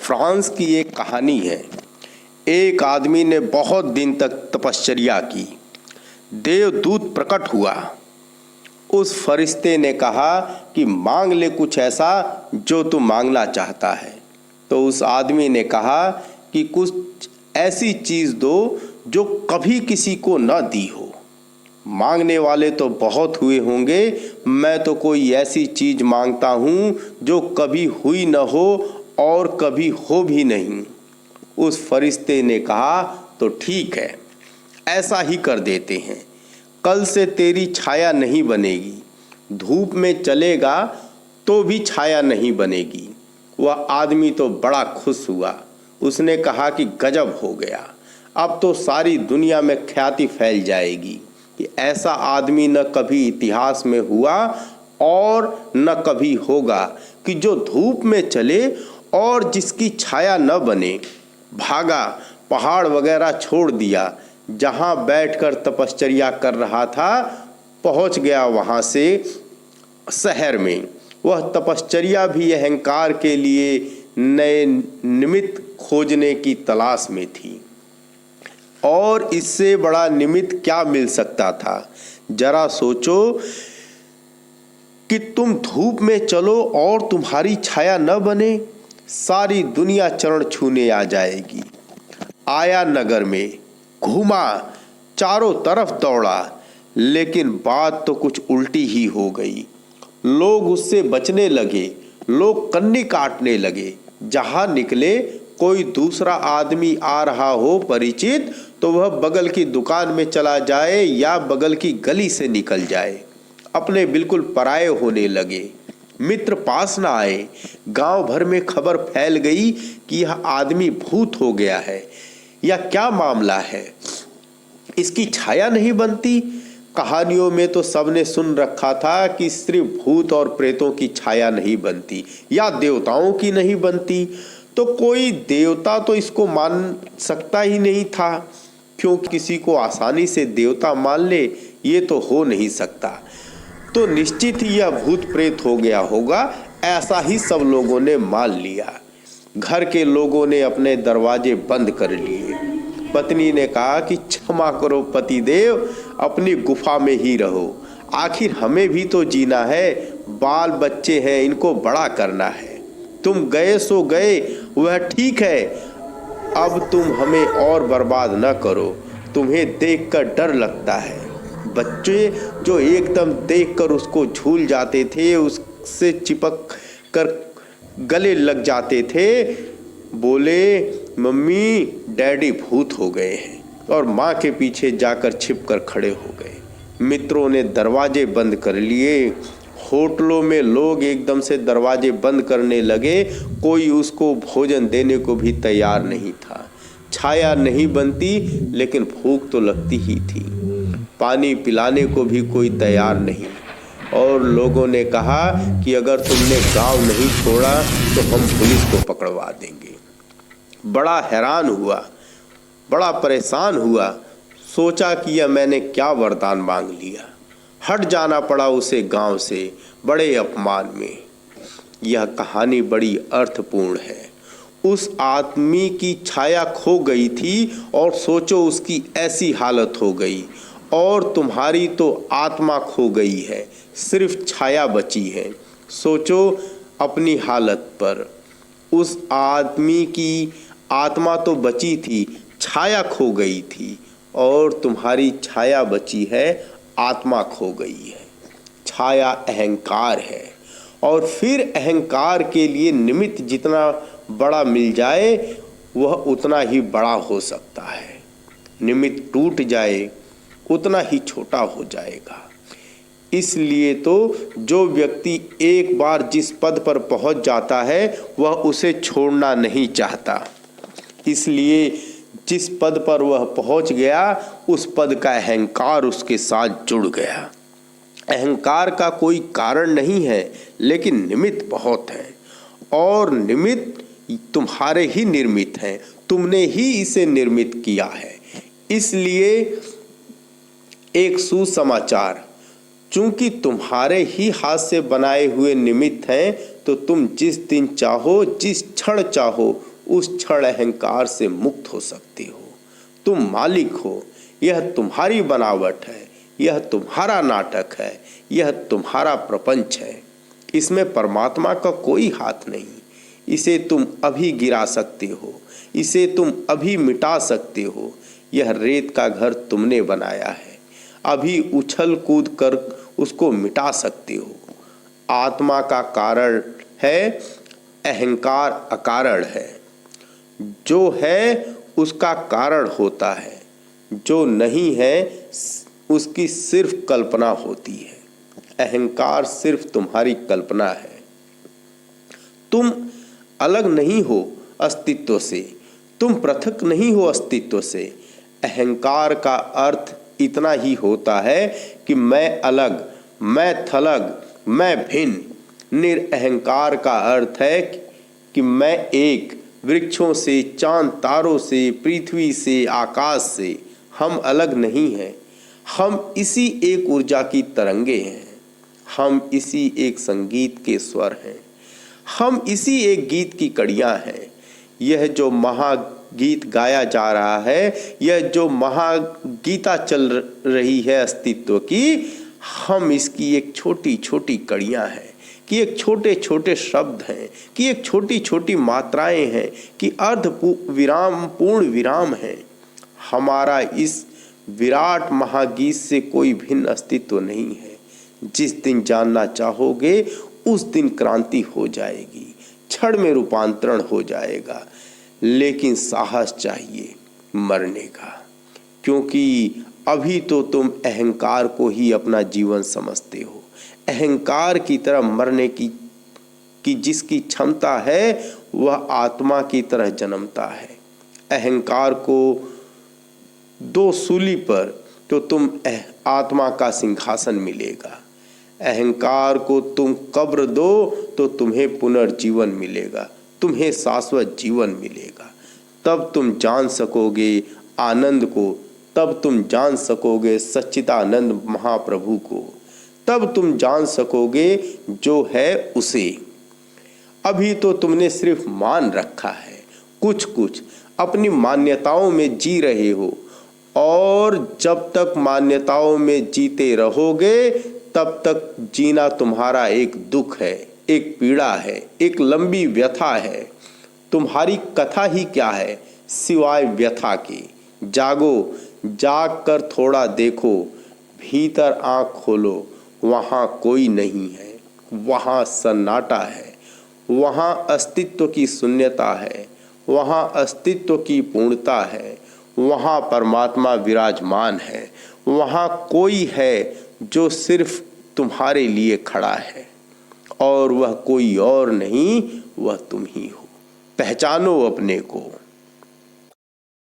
France की एक कहानी है। एक आदमी ने बहुत दिन तक तपश्चर्या की। देवदूत प्रकट हुआ। उस फरिश्ते ने कहा कि मांग ले कुछ ऐसा जो तू मांगना चाहता है। तो उस आदमी ने कहा कि कुछ ऐसी चीज़ दो जो कभी किसी को न दी हो। मांगने वाले तो बहुत हुए होंगे, मैं तो कोई ऐसी चीज़ मांगता हूँ जो कभी हुई न हो और कभी हो भी नहीं। उस फरिश्ते ने कहा तो ठीक है, ऐसा ही कर देते हैं। कल से तेरी छाया नहीं बनेगी, धूप में चलेगा तो भी छाया नहीं बनेगी। वह आदमी तो बड़ा खुश हुआ। उसने कहा कि गजब हो गया, अब तो सारी दुनिया में ख्याति फैल जाएगी कि ऐसा आदमी न कभी इतिहास में हुआ और न कभी होगा कि जो धूप में चले और जिसकी छाया न बने। भागा, पहाड़ वगैरह छोड़ दिया, जहाँ बैठकर तपश्चर्या कर रहा था पहुँच गया वहाँ से शहर में। वह तपश्चर्या भी अहंकार के लिए नए निमित्त खोजने की तलाश में थी। और इससे बड़ा निमित्त क्या मिल सकता था? जरा सोचो कि तुम धूप में चलो और तुम्हारी छाया न बने, सारी दुनिया चरण छूने आ जाएगी। आया नगर में, घूमा, चारों तरफ दौड़ा, लेकिन बात तो कुछ उल्टी ही हो गई। लोग उससे बचने लगे, लोग कन्नी काटने लगे। जहाँ निकले कोई दूसरा आदमी आ रहा हो परिचित, तो वह बगल की दुकान में चला जाए या बगल की गली से निकल जाए। अपने बिल्कुल पराये होने लगे। मित्र पास ना आए। गांव भर में खबर फैल गई कि यह आदमी भूत हो गया है, या क्या मामला है, इसकी छाया नहीं बनती। कहानियों में तो सबने सुन रखा था कि सिर्फ भूत और प्रेतों की छाया नहीं बनती या देवताओं की नहीं बनती। तो कोई देवता तो इसको मान सकता ही नहीं था, क्योंकि किसी को आसानी से देवता मान ले ये तो हो नहीं सकता। तो निश्चित ही यह भूत प्रेत हो गया होगा, ऐसा ही सब लोगों ने मान लिया। घर के लोगों ने अपने दरवाजे बंद कर लिए। पत्नी ने कहा कि क्षमा करो पतिदेव, अपनी गुफा में ही रहो, आखिर हमें भी तो जीना है, बाल बच्चे हैं, इनको बड़ा करना है। तुम गए सो गए, वह ठीक है, अब तुम हमें और बर्बाद न करो, तुम्हें देखकर डर लगता है। बच्चे जो एकदम देखकर उसको झूल जाते थे, उससे चिपक कर गले लग जाते थे, बोले मम्मी डैडी भूत हो गए हैं, और माँ के पीछे जाकर छिपकर खड़े हो गए। मित्रों ने दरवाजे बंद कर लिए। होटलों में लोग एकदम से दरवाजे बंद करने लगे। कोई उसको भोजन देने को भी तैयार नहीं था। छाया नहीं बनती, लेकिन भूख तो लगती ही थी। पानी पिलाने को भी कोई तैयार नहीं। और लोगों ने कहा कि अगर तुमने गांव नहीं छोड़ा तो हम पुलिस को पकड़वा देंगे। बड़ा हैरान हुआ, बड़ा परेशान हुआ। सोचा कि यह मैंने क्या वरदान मांग लिया। हट जाना पड़ा उसे गांव से, बड़े अपमान में। यह कहानी बड़ी अर्थपूर्ण है। उस आदमी की छाया खो गई थी और सोचो उसकी ऐसी हालत हो गई। और तुम्हारी तो आत्मा खो गई है, सिर्फ छाया बची है। सोचो अपनी हालत पर। उस आदमी की आत्मा तो बची थी, छाया खो गई थी, और तुम्हारी छाया बची है, आत्मा खो गई है। छाया अहंकार है, और फिर अहंकार के लिए निमित्त जितना बड़ा मिल जाए वह उतना ही बड़ा हो सकता है। निमित्त टूट जाए उतना ही छोटा हो जाएगा। इसलिए तो जो व्यक्ति एक बार जिस पद पर पहुंच जाता है वह उसे छोड़ना नहीं चाहता। इसलिए जिस पद पर वह पहुंच गया उस पद का अहंकार उसके साथ जुड़ गया। अहंकार का कोई कारण नहीं है, लेकिन निमित्त बहुत है, और निमित्त तुम्हारे ही निर्मित हैं, तुमने ही इसे निर्मित किया है। इसलिए एक सुसमाचार, चूंकि तुम्हारे ही हाथ से बनाए हुए निमित्त हैं, तो तुम जिस दिन चाहो, जिस क्षण चाहो उस क्षण अहंकार से मुक्त हो सकते हो। तुम मालिक हो, यह तुम्हारी बनावट है, यह तुम्हारा नाटक है, यह तुम्हारा प्रपंच है। इसमें परमात्मा का कोई हाथ नहीं। इसे तुम अभी गिरा सकते हो, इसे तुम अभी मिटा सकते हो। यह रेत का घर तुमने बनाया है, अभी उछल कूद कर उसको मिटा सकते हो। आत्मा का कारण है, अहंकार अकारण है। जो है उसका कारण होता है, जो नहीं है उसकी सिर्फ कल्पना होती है। अहंकार सिर्फ तुम्हारी कल्पना है। तुम अलग नहीं हो अस्तित्व से, तुम पृथक नहीं हो अस्तित्व से। अहंकार का अर्थ इतना ही होता है कि मैं अलग, मैं थलग, मैं भिन्न। निरअहंकार का अर्थ है कि मैं एक, वृक्षों से, चांद तारों से, पृथ्वी से, आकाश से हम अलग नहीं हैं। हम इसी एक ऊर्जा की तरंगे हैं, हम इसी एक संगीत के स्वर हैं, हम इसी एक गीत की कड़ियाँ हैं। यह जो महागीत गाया जा रहा है, यह जो महागीता चल रही है अस्तित्व की, हम इसकी एक छोटी छोटी कड़ियाँ हैं, कि एक छोटे छोटे शब्द हैं, कि एक छोटी छोटी मात्राएं हैं, कि अर्ध विराम पूर्ण विराम है। हमारा इस विराट महागीत से कोई भिन्न अस्तित्व नहीं है। जिस दिन जानना चाहोगे उस दिन क्रांति हो जाएगी, क्षण में रूपांतरण हो जाएगा। लेकिन साहस चाहिए मरने का, क्योंकि अभी तो तुम अहंकार को ही अपना जीवन समझते हो। अहंकार की तरह मरने की जिसकी क्षमता है वह आत्मा की तरह जन्मता है। अहंकार को दो सूली पर तो तुम आत्मा का सिंहासन मिलेगा। अहंकार को तुम कब्र दो तो तुम्हें पुनर्जीवन मिलेगा, तुम्हें शाश्वत जीवन मिलेगा। तब तुम जान सकोगे आनंद को, तब तुम जान सकोगे सच्चिदानंद महाप्रभु को, तब तुम जान सकोगे जो है उसे। अभी तो तुमने सिर्फ मान रखा है, कुछ कुछ अपनी मान्यताओं में जी रहे हो, और जब तक मान्यताओं में जीते रहोगे तब तक जीना तुम्हारा एक दुख है, एक पीड़ा है, एक लंबी व्यथा है। तुम्हारी कथा ही क्या है सिवाय व्यथा के। जागो, जाग कर थोड़ा देखो, भीतर आँख खोलो, वहाँ कोई नहीं है, वहाँ सन्नाटा है, वहाँ अस्तित्व की शून्यता है, वहाँ अस्तित्व की पूर्णता है, वहाँ परमात्मा विराजमान है। वहाँ कोई है जो सिर्फ तुम्हारे लिए खड़ा है, और वह कोई और नहीं, वह तुम ही हो। पहचानो अपने को।